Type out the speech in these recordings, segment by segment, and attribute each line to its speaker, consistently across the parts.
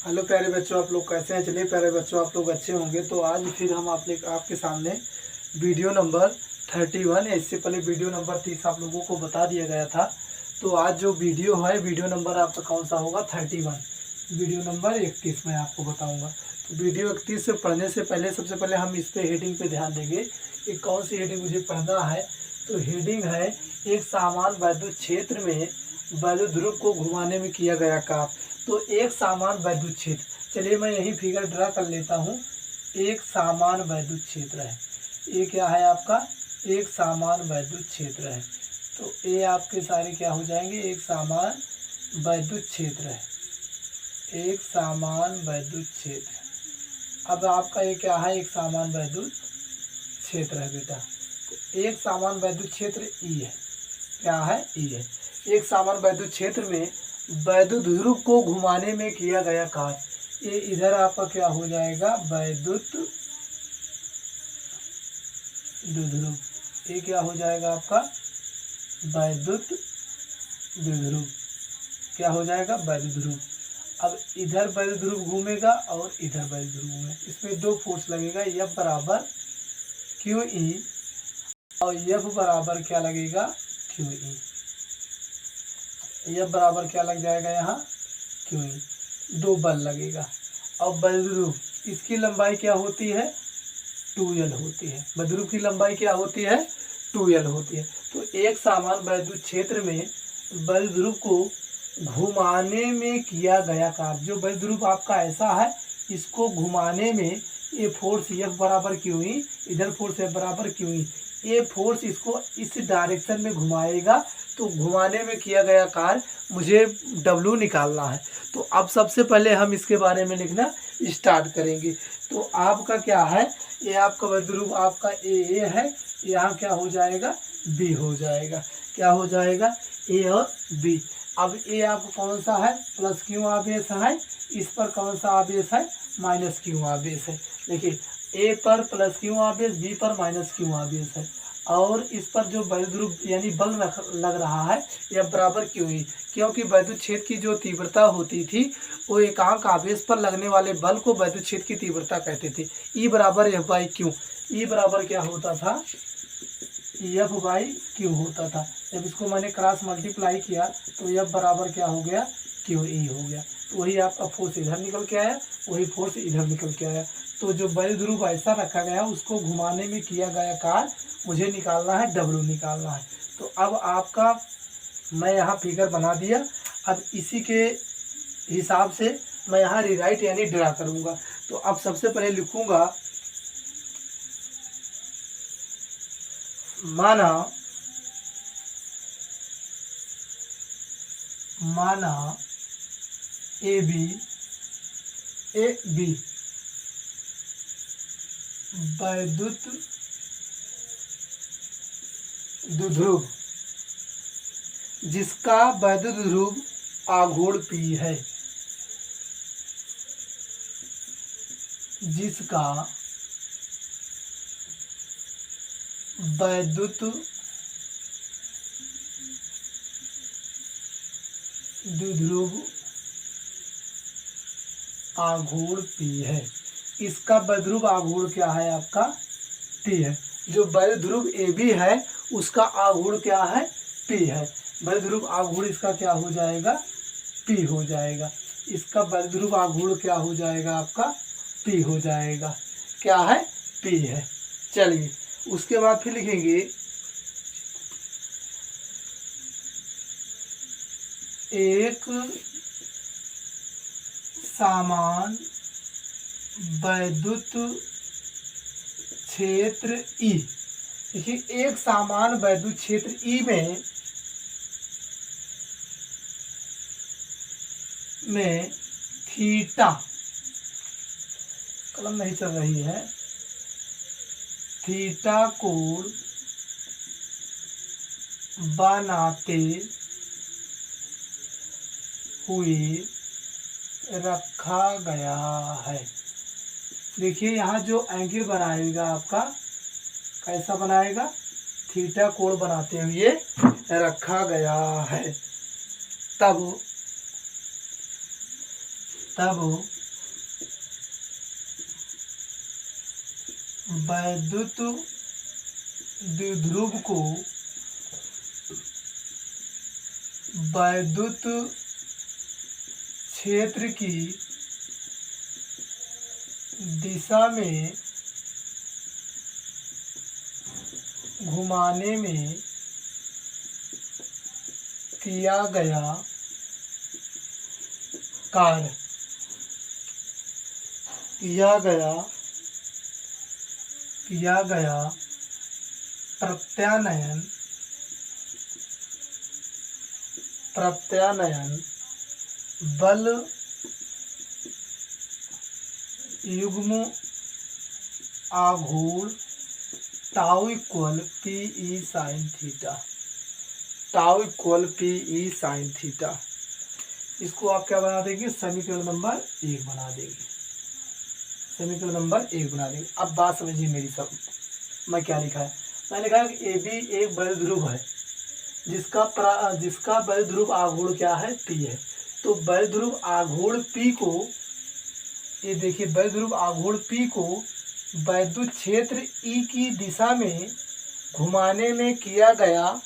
Speaker 1: Hello प्यारे बच्चों, आप लोग कैसे हैं? चलिए प्यारे बच्चों, आप लोग अच्छे होंगे। तो आज फिर हम आपके सामने वीडियो नंबर 31, इससे पहले वीडियो नंबर 30 आप लोगों को बता दिया गया था। तो आज जो वीडियो है, वीडियो नंबर आपका कौन सा होगा? 31। वीडियो नंबर 31 मैं आपको बताऊंगा। तो वीडियो 31 से पढ़ने से पहले सबसे पहले हम इस पे हेडिंग पे ध्यान देंगे कि कौन सी हेडिंग मुझे पढ़ना है। तो हेडिंग है, एक सामान वैद्युत क्षेत्र में वैद्युत ध्रुव को घुमाने में किया गया कार्य। तो एक सामान वैद्युत क्षेत्र, चलिए मैं यही फिगर ड्रा कर लेता हूँ। एक सामान वैद्युत क्षेत्र है, ये क्या है आपका? एक सामान वैद्युत क्षेत्र है। तो ये आपके सारे क्या हो जाएंगे? एक सामान वैद्युत क्षेत्र है, एक सामान वैद्युत क्षेत्र। अब आपका ये क्या है? एक सामान वैद्युत क्षेत्र है बेटा। तो एक सामान वैद्युत क्षेत्र ई है। क्या है? ई है। एक सामान वैद्युत क्षेत्र में वैद्युत ध्रुव को घुमाने में किया गया कार्य। ये इधर आपका क्या हो जाएगा? वैद्युत द्विध्रुव। ये क्या हो जाएगा आपका? वैद्युत द्विध्रुव। क्या हो जाएगा? वैद्युत ध्रुव। अब इधर वैद्युत ध्रुव घूमेगा और इधर वैद्युत ध्रुव घूमेगा। इसमें दो फोर्स लगेगा, F बराबर QE और F बराबर क्या लगेगा? QE। F बराबर क्या लग जाएगा यहाँ? QE। दो बल लगेगा। अब वैद्युत ध्रुव, इसकी लंबाई क्या होती है? 2L होती है। वैद्युत ध्रुव की लंबाई क्या होती है? 2L होती है। तो एक समान वैद्युत क्षेत्र में वैद्युत ध्रुव को घुमाने में किया गया कार्य। जो वैद्युत ध्रुव आपका ऐसा है, इसको घुमाने में ये फोर्स F बराबर QE, इधर फोर्स F बराबर QE, ये फोर्स इसको इस डायरेक्शन में घुमाएगा। तो घुमाने में किया गया कार्य मुझे W निकालना है। तो अब सबसे पहले हम इसके बारे में लिखना स्टार्ट करेंगे। तो आपका क्या है? ये आपका वैद्युत ध्रुव आपका ए है, यहाँ क्या हो जाएगा? B हो जाएगा। क्या हो जाएगा? ए और B। अब ए आपको कौन सा है? प्लस क्यू आवेश है। इस पर कौन सा आवेश है? माइनस क्यू आवेश है। देखिए, ए पर प्लस क्यू आवेश, बी पर माइनस क्यू आवेश है। और इस पर जो वैद्युत ध्रुव यानी बल लग रहा है, यह बराबर क्यू ही, क्योंकि वैद्युत क्षेत्र की जो तीव्रता होती थी, वो एकांक आवेश पर लगने वाले बल को वैद्युत क्षेत्र की तीव्रता कहते थे। ई बराबर F बाई क्यू। ई बराबर क्या होता था? F बाई क्यू होता था। जब इसको मैंने क्रॉस मल्टीप्लाई किया तो F बराबर क्या हो गया? क्यू ई हो गया। तो वही आपका फोर्स इधर निकल के आया, वही फोर्स इधर निकल के आया। तो जो वैद्युत ध्रुव ऐसा रखा गया, उसको घुमाने में किया गया कार्य मुझे निकालना है, W निकालना है। तो अब आपका मैं यहाँ फिगर बना दिया। अब इसी के हिसाब से मैं यहाँ रिराइट यानी ड्रा करूँगा। तो अब सबसे पहले लिखूँगा, माना ए बी वैद्युत द्विध्रुव जिसका वैद्युत ध्रुव आघूर्ण P है, जिसका वैद्युत द्विध्रुव आघूर्ण P है। इसका वैद्युत ध्रुव आघूर्ण क्या है? आपका P है। जो वैद्युत ध्रुव AB है, उसका आघूर्ण क्या है? P है। वैद्युत ध्रुव आघूर्ण इसका क्या हो जाएगा? P हो जाएगा। इसका वैद्युत ध्रुव आघूर्ण क्या हो जाएगा? आपका P हो जाएगा। क्या है? P है। चलिए, उसके बाद फिर लिखेंगे, एक समान वैद्युत क्षेत्र ई। देखिए, एक समान वैद्युत क्षेत्र ई में थीटा, कलम नहीं चल रही है, थीटा कोण बनाते हुए रखा गया है। देखिए, यहाँ जो एंगल बनाएगा आपका, कैसा बनाएगा? थीटा कोण बनाते हुए रखा गया है। तब तब वैद्युत द्विध्रुव को वैद्युत क्षेत्र की दिशा में घुमाने में किया गया कार्य प्रत्यानयन बल युग्म आघूर्ण tau equal P sine theta. इसको आप क्या बना देंगे, समीकरण नंबर 1 बना देंगे। अब बात समझिए मेरी सब। मैं क्या लिखा है, मैंने लिखा है कि ए बी एक बल ध्रुव है जिसका बल ध्रुव आघूर्ण क्या है, पी है। तो बल ध्रुव आघूर्ण पी को, ये देखिए, बल ध्रुव आघूर्ण पी को वैद्युत क्षेत्र ई की दिशा में घुमाने में किया गया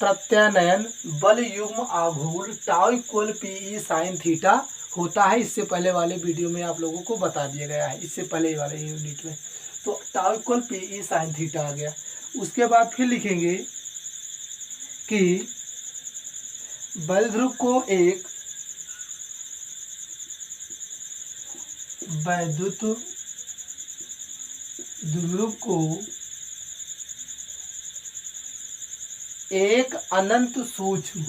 Speaker 1: प्रत्यानयन बल युग्म आघूर्ण tau equal P sine theta होता है। इससे पहले वाले वीडियो में आप लोगों को बता दिया गया है, इससे पहले वाले यूनिट में। तो tau equal P sine theta आ गया। उसके बाद फिर लिखेंगे कि बल ध्रुव को एक वैद्युत ध्रुव को एक अनंत सूक्ष्म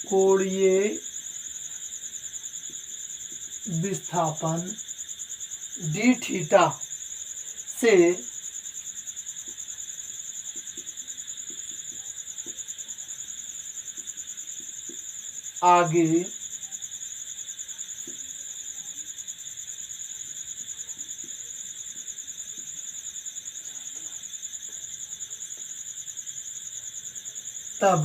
Speaker 1: कोणीय विस्थापन डी थीटा से आगे तब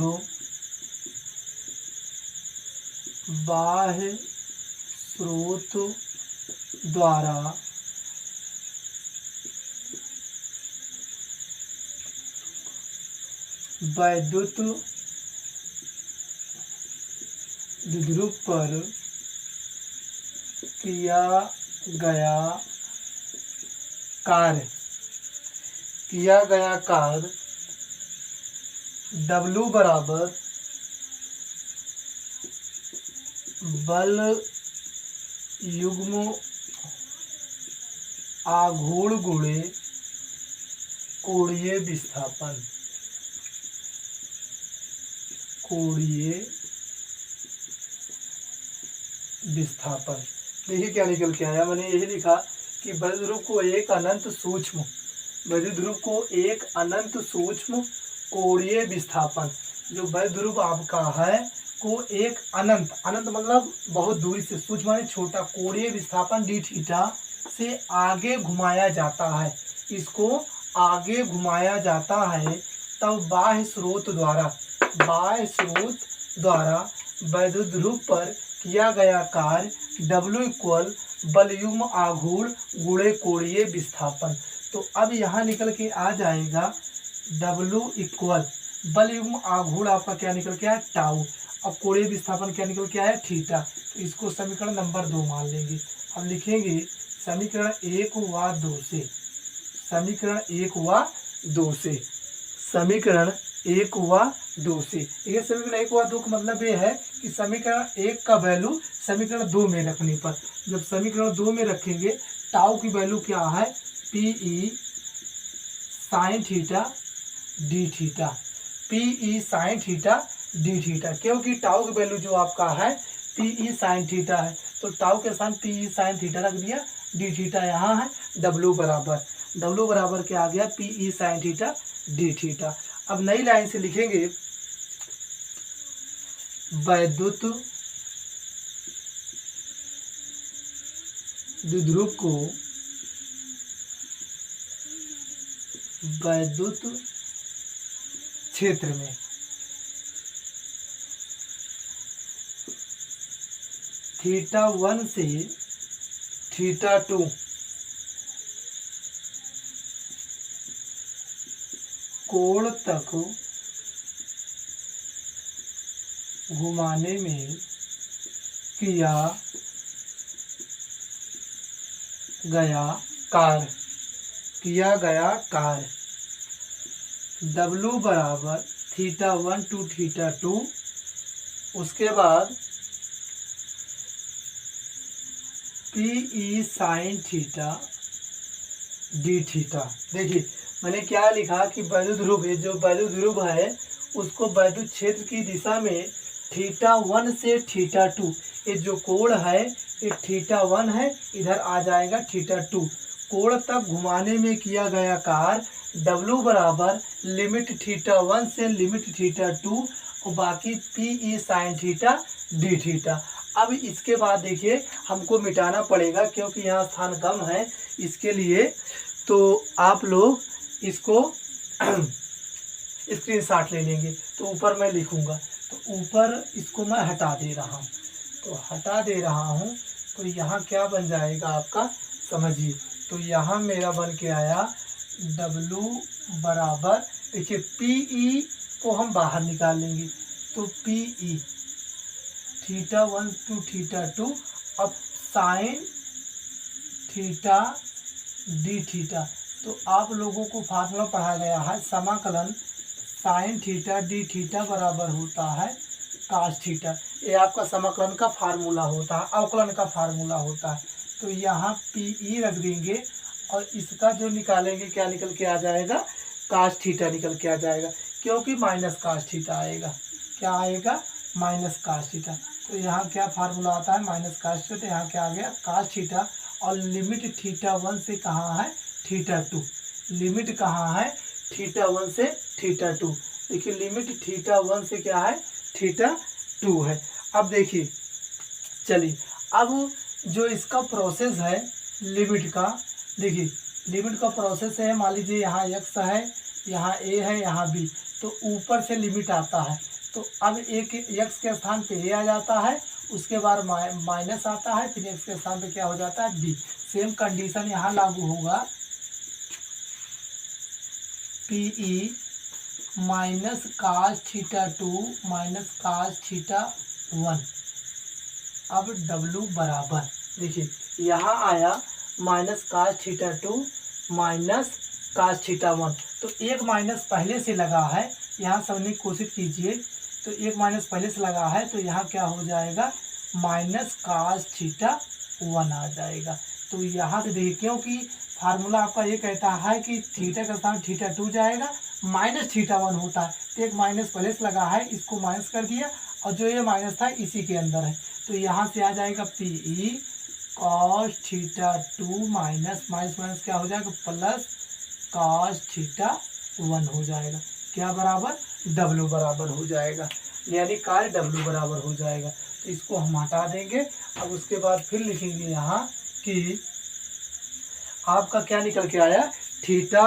Speaker 1: बाह्य स्रोत द्वारा वैद्युत द्विध्रुव पर किया गया कार्य W बराबर बल युग्म आघूर्ण गुणे कोणीय विस्थापन। देखिए क्या निकल के आया, मैंने यही लिखा कि बल ध्रुव को एक अनंत सूक्ष्म कोणीय विस्थापन, जो बल ध्रुव आपका है को एक अनंत मतलब बहुत दूरी से, सूक्ष्म माने छोटा, कोणीय विस्थापन डी थीटा से आगे घुमाया जाता है। इसको आगे घुमाया जाता है, तब बाह्य स्रोत द्वारा वैद्युत ध्रुव पर किया गया कार्य W इक्वल बल युग्म आघूर्ण गुणे कोणीय विस्थापन। तो अब यहाँ निकल के आ जाएगा W इक्वल बल युग्म आघूर्ण आपका क्या निकल के आया, टाउ। अब कोणीय विस्थापन क्या निकल के आया, थीटा। तो इसको समीकरण नंबर 2 मान लेंगे। अब लिखेंगे समीकरण 1 व 2 से, समीकरण 1 व 2 ये समीकरण 1 व 2 का मतलब ये है कि समीकरण 1 का वैल्यू समीकरण 2 में रखने पर, जब समीकरण 2 में रखेंगे टाउ की वैल्यू क्या है, P sine theta D theta, क्योंकि टाउ की वैल्यू जो आपका है पी साइन थीटा है, तो टाउ के स्थान पी साइन थीटा रख दिया, डी थीटा यहाँ है। W बराबर क्या आ गया, P sine theta D theta. अब नई लाइन से लिखेंगे वैद्युत द्विध्रुव को वैद्युत क्षेत्र में θ1 से θ2 कोण तक घुमाने में किया गया कार्य W बराबर θ1 to θ2, उसके बाद PE sin theta D theta. देखिए मैंने क्या लिखा कि वैद्युत ध्रुव है, जो वैद्युत ध्रुव है उसको वैद्युत क्षेत्र की दिशा में θ1 से θ2, ये जो कोण है ये θ1 है, इधर आ जाएगा θ2, कोण तक घुमाने में किया गया कार्य W बराबर लिमिट θ1 से लिमिट θ2 और बाकी PE sin theta D theta. अब इसके बाद देखिए हमको मिटाना पड़ेगा क्योंकि यहाँ स्थान कम है, इसके लिए तो आप लोग इसको स्क्रीनशॉट ले लेंगे। तो ऊपर मैं लिखूँगा, तो ऊपर इसको मैं हटा दे रहा हूँ, तो यहाँ क्या बन जाएगा आपका समझिए। तो यहाँ मेरा बन के आया W बराबर, देखिए PE को हम बाहर निकाल लेंगे, तो PE θ1 to θ2 अब साइन थीटा डी थीटा। तो आप लोगों को फार्मूला पढ़ाया गया है, समाकलन साइन थीटा डी थीटा बराबर होता है कास थीटा। ये आपका समाकलन का फार्मूला होता है, अवकलन का फार्मूला होता है। तो यहाँ PE रख देंगे और इसका जो निकालेंगे क्या निकल के आ जाएगा, कास थीटा निकल के आ जाएगा, क्योंकि माइनस कास थीटा आएगा। क्या आएगा, माइनस कास थीटा। तो यहाँ क्या फार्मूला आता है, माइनस कास थीटा, तो यहाँ क्या आ गया कास थीटा। और लिमिट θ1 से कहाँ है, θ2, लिमिट कहाँ है θ1 से θ2। देखिए लिमिट θ1 से क्या है, θ2 है। अब देखिए चलिए, अब जो इसका प्रोसेस है लिमिट का, देखिए लिमिट का प्रोसेस है, मान लीजिए यहाँ x है, यहाँ a है, यहाँ b, तो ऊपर से लिमिट आता है। तो अब एक x के स्थान पे a आ जाता है, उसके बाद माइनस आता है, फिर x के स्थान पे क्या हो जाता है, b। सेम कंडीशन यहाँ लागू होगा, PE minus cos θ2 minus cos θ1। अब W बराबर, देखिए यहाँ आया माइनस कास θ2 माइनस कास θ1, तो एक माइनस पहले से लगा है, यहाँ समझने की कोशिश कीजिए। तो एक माइनस पहले से लगा है, तो यहाँ क्या हो जाएगा, माइनस कास θ1 आ जाएगा। तो यहाँ से देखिए, क्योंकि फार्मूला आपका ये कहता है कि थीटा का स्थान θ2 जाएगा, माइनस θ1 होता है, तो एक माइनस पहले से लगा है, इसको माइनस कर दिया, और जो ये माइनस था इसी के अंदर है। तो यहाँ से आ जाएगा PE cos θ2 माइनस माइनस क्या हो जाएगा, प्लस cos θ1 हो जाएगा। क्या बराबर, W बराबर हो जाएगा, यानी कार्य W बराबर हो जाएगा। तो इसको हम हटा देंगे। अब उसके बाद फिर लिखेंगे यहाँ कि आपका क्या निकल के आया, थीटा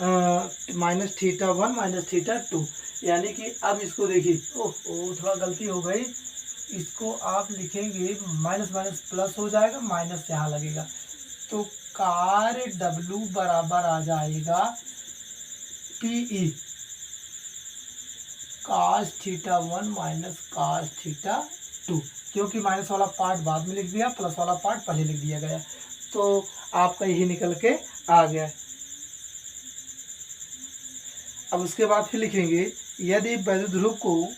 Speaker 1: माइनस θ1 माइनस θ2, यानी कि अब इसको देखिए, ओह थोड़ा गलती हो गई, इसको आप लिखेंगे माइनस माइनस प्लस हो जाएगा, माइनस यहाँ लगेगा, तो कार्य W बराबर आ जाएगा PE cos θ1 माइनस cos θ2, क्योंकि माइनस वाला पार्ट बाद में लिख दिया, प्लस वाला पार्ट पहले लिख दिया गया, तो आपका यही निकल के आ गया। अब उसके बाद फिर लिखेंगे, यदि वैद्युत ध्रुव को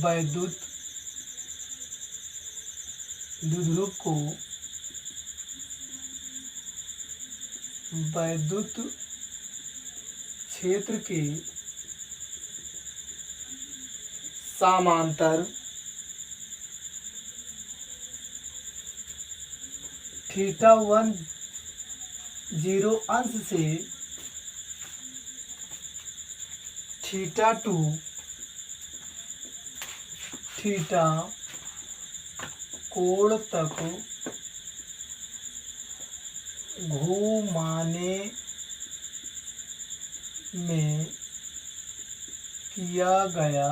Speaker 1: वैद्युत ध्रुव को वैद्युत क्षेत्र के समांतर θ1 0 अंश से θ2 θ कोण तक घुमाने में किया गया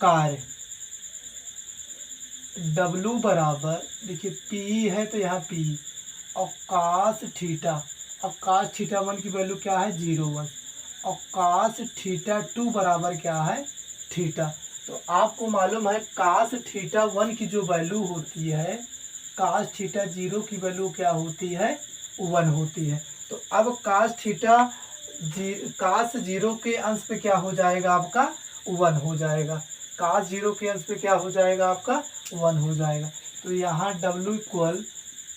Speaker 1: कार्य। W बराबर, देखिए P है तो यहाँ P और कास थीटा। अब कास थीटा 1 की वैल्यू क्या है 0 1, और कास थीटा 2 बराबर क्या है थीटा। तो आपको मालूम है कास थीटा 1 की जो वैल्यू होती है, कास थीटा 0 की वैल्यू क्या होती है 1 होती है। तो अब कास 0 के अंश पे क्या हो जाएगा आपका 1 हो जाएगा। कास 0 के अंश पे क्या हो जाएगा आपका 1 हो जाएगा। तो यहाँ W इक्वल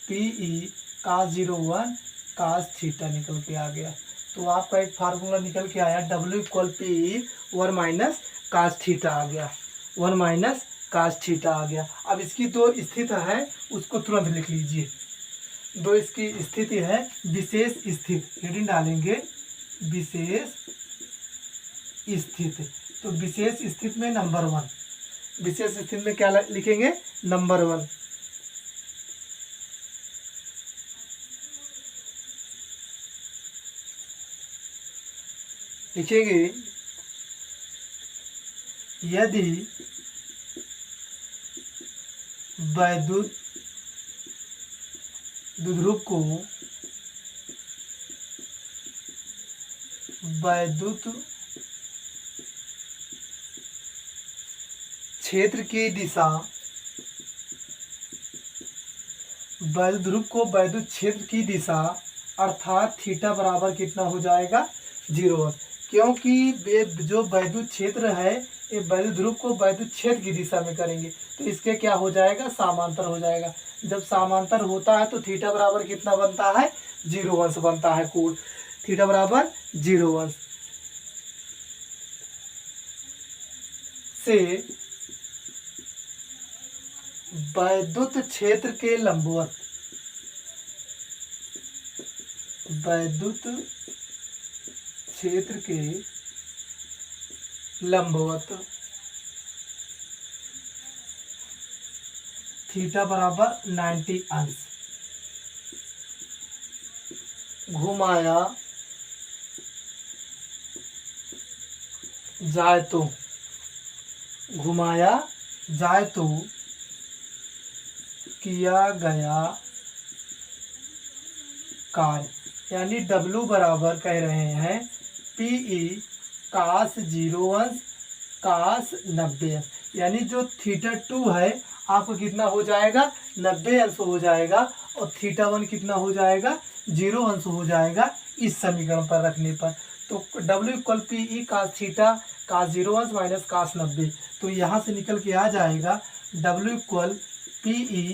Speaker 1: PE कास 0 1 कास थीटा निकल के आ गया। तो आपका एक फार्मूला निकल के आया, W equal PE 1 minus cos theta आ गया, 1 माइनस कास थीटा आ गया। अब इसकी दो स्थिति है, उसको तुरंत लिख लीजिए। दो इसकी स्थिति है, विशेष स्थिति, हेडिंग डालेंगे विशेष स्थिति। तो विशेष स्थिति में नंबर 1, विशेष स्थिति में क्या लिखेंगे नंबर 1। लिखेंगे यदि वैद्युत द्विध्रुव को वैद्युत क्षेत्र की दिशा, वैद्युत ध्रुव को वैद्युत क्षेत्र की दिशा अर्थात थीटा बराबर कितना हो जाएगा 0 1, क्योंकि जो वैद्युत क्षेत्र है ये वैद्युत ध्रुव को वैद्युत क्षेत्र की दिशा में करेंगे, तो इसके क्या हो जाएगा समांतर हो जाएगा। जब समांतर होता है तो थीटा बराबर कितना बनता है 0 अंश बनता है, कोण थीटा बराबर 0 अंश से वैद्युत क्षेत्र के लंबवत, वैद्युत क्षेत्र के लंबवत थीटा बराबर 90 अंश घुमाया जाए तो, घुमाया जाए तो किया गया कार्य, यानी W बराबर कह रहे हैं PE कास 0 अंश कास 90 अंश, यानी जो थीटा 2 है आपको कितना हो जाएगा 90 अंश हो जाएगा, और थीटा 1 कितना हो जाएगा 0 अंश हो जाएगा इस समीकरण पर रखने पर। तो W equal PE cos theta cos 0 अंश माइनस कास 90, तो यहाँ से निकल के आ जाएगा W equal PE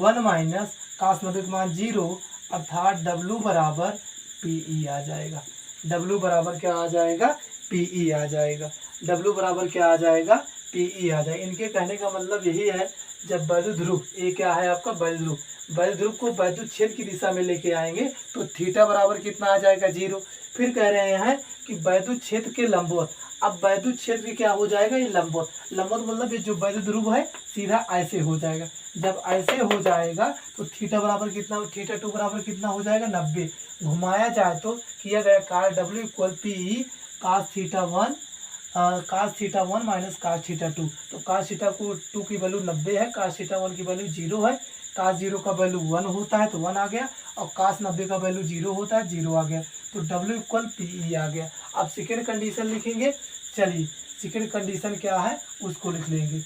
Speaker 1: 1 minus cos 90 का मान 0, अर्थात W बराबर PE आ जाएगा। W बराबर क्या आ जाएगा PE आ जाएगा। W बराबर क्या आ जाएगा PE आ जाएगा। इनके कहने का मतलब यही है, जब वैद्युत ध्रुव, ये क्या है आपका वैद्युत ध्रुव, वैद्युत ध्रुव को वैद्युत क्षेत्र की दिशा में लेके आएंगे तो थीटा बराबर कितना आ जाएगा 0। फिर कह रहे हैं कि वैद्युत क्षेत्र के लंबवत, अब वैद्युत क्षेत्र क्या हो जाएगा ये लंबवत, लंबवत मतलब ये जो वैद्युत ध्रुव है सीधा ऐसे हो जाएगा। जब ऐसे हो जाएगा तो थीटा बराबर कितना, थीटा 2 बराबर कितना हो जाएगा 90। घुमाया जाए तो किया गया कार्य W equal PE cos theta 1 cos theta 1 minus cos theta 2, तो कास थीटा को 2 की वैल्यू 90 है, कास थीटा 1 की वैल्यू 0 है, कास 0 का वैल्यू 1 होता है तो 1 आ गया, और कास 90 का वैल्यू 0 होता है 0 आ गया, तो W इक्वल PE आ गया। अब सेकेंड कंडीशन लिखेंगे, चलिए सेकेंड कंडीशन क्या है उसको लिख लेंगे।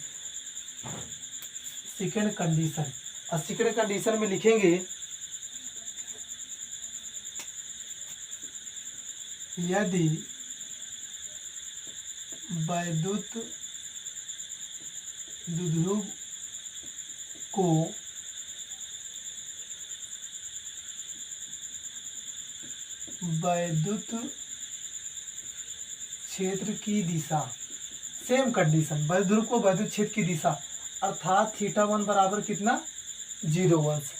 Speaker 1: सेकेंड कंडीशन, और सेकेंड कंडीशन में लिखेंगे यदि वैद्युत द्विध्रुव को वैद्युत क्षेत्र की दिशा, सेम कंडीशन, वैद्युत ध्रुव को वैद्युत क्षेत्र की दिशा अर्थात थीटा 1 बराबर कितना 0 अंश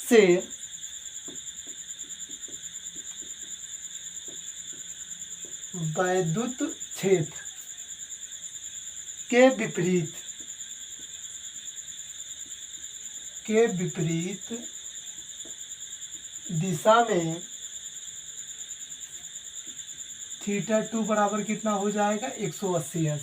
Speaker 1: से वैद्युत क्षेत्र के विपरीत दिशा में थीटा 2 बराबर कितना हो जाएगा 180 अंश।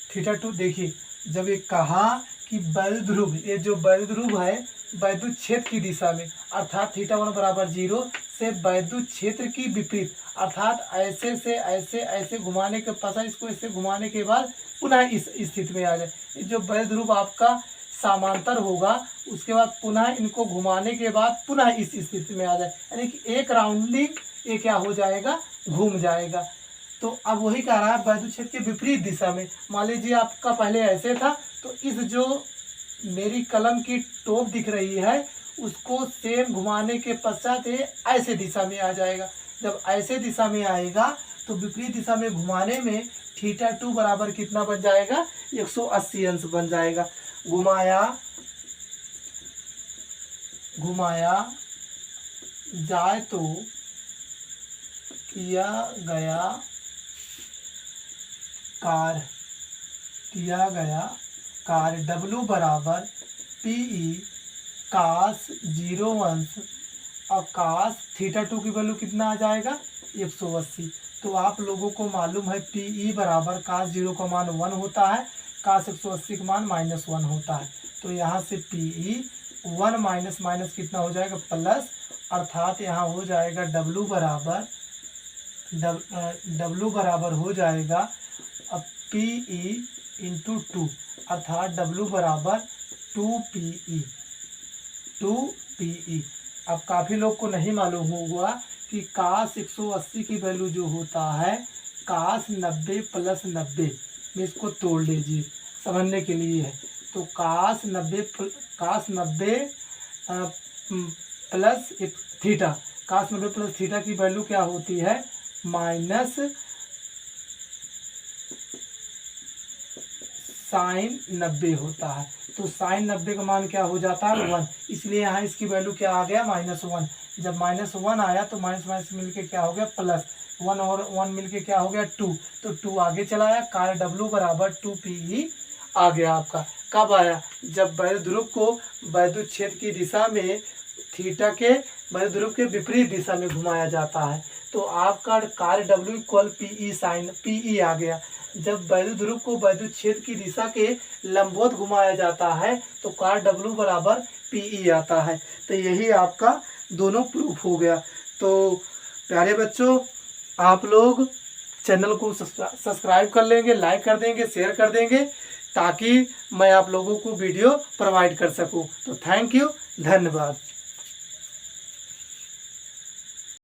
Speaker 1: थीटा 2 देखिए, जब ये कहा कि वैद्युत ध्रुव, ये जो वैद्युत ध्रुव है वैद्युत क्षेत्र की दिशा में, अर्थात थीटा 1 बराबर 0 से वैद्युत क्षेत्र की विपरीत, अर्थात ऐसे से ऐसे ऐसे घुमाने के पश्चात इसको ऐसे घुमाने के बाद पुनः इस स्थिति में आ जाए। जो वैद्युत ध्रुव आपका समांतर होगा उसके बाद पुनः इनको घुमाने के बाद पुनः इस स्थिति में आ जाए, यानी कि एक राउंडिंग ये क्या हो जाएगा, घूम जाएगा। तो अब वही कह रहा है वैद्युत क्षेत्र के विपरीत दिशा में। मान लीजिए आपका पहले ऐसे था, तो इस जो मेरी कलम की टोप दिख रही है उसको सेम घुमाने के पश्चात ये ऐसे दिशा में आ जाएगा। जब ऐसे दिशा में आएगा तो विपरीत दिशा में घुमाने में थीटा 2 बराबर कितना बन जाएगा 180 अंश बन जाएगा। घुमाया जाए तो किया गया कार्य W बराबर PE कास 0 अंश और कास थीटा 2 की वैल्यू कितना आ जाएगा 180। तो आप लोगों को मालूम है PE बराबर कास 0 का मान 1 होता है, कास 180 का मान -1 होता है। तो यहाँ से PE 1 माइनस माइनस कितना हो जाएगा प्लस, अर्थात यहाँ हो जाएगा W बराबर हो जाएगा अब PE इंटू 2, अर्थात W बराबर 2PE। अब काफ़ी लोग को नहीं मालूम होगा कि कास 180 की वैल्यू जो होता है कास 90 प्लस 90 में इसको तोड़ लीजिए समझने के लिए है। तो कास 90 प्लस थीटा, कास 90 प्लस थीटा की वैल्यू क्या होती है माइनस साइन 90 होता है। तो साइन 90 का मान क्या हो जाता है 1, इसलिए यहाँ इसकी वैल्यू क्या आ गया -1। जब -1 आया तो माइनस माइनस मिलके क्या हो गया प्लस, 1 और 1 मिलके क्या हो गया 2, तो 2 आगे चला आया, कार्य W बराबर 2PE आ गया आपका। कब आया, जब वैद्युत ध्रुव को वैद्युत क्षेत्र की दिशा में थीटा के वैद्युत ध्रुव के विपरीत दिशा में घुमाया जाता है। तो आपका कार्य W equal PE sine PE आ गया। जब वैद्युत ध्रुव को वैद्युत क्षेत्र की दिशा के लंबवत घुमाया जाता है तो कार्य W बराबर PE आता है। तो यही आपका दोनों प्रूफ हो गया। तो प्यारे बच्चों, आप लोग चैनल को सब्सक्राइब कर लेंगे, लाइक कर देंगे, शेयर कर देंगे, ताकि मैं आप लोगों को वीडियो प्रोवाइड कर सकूं। तो थैंक यू, धन्यवाद।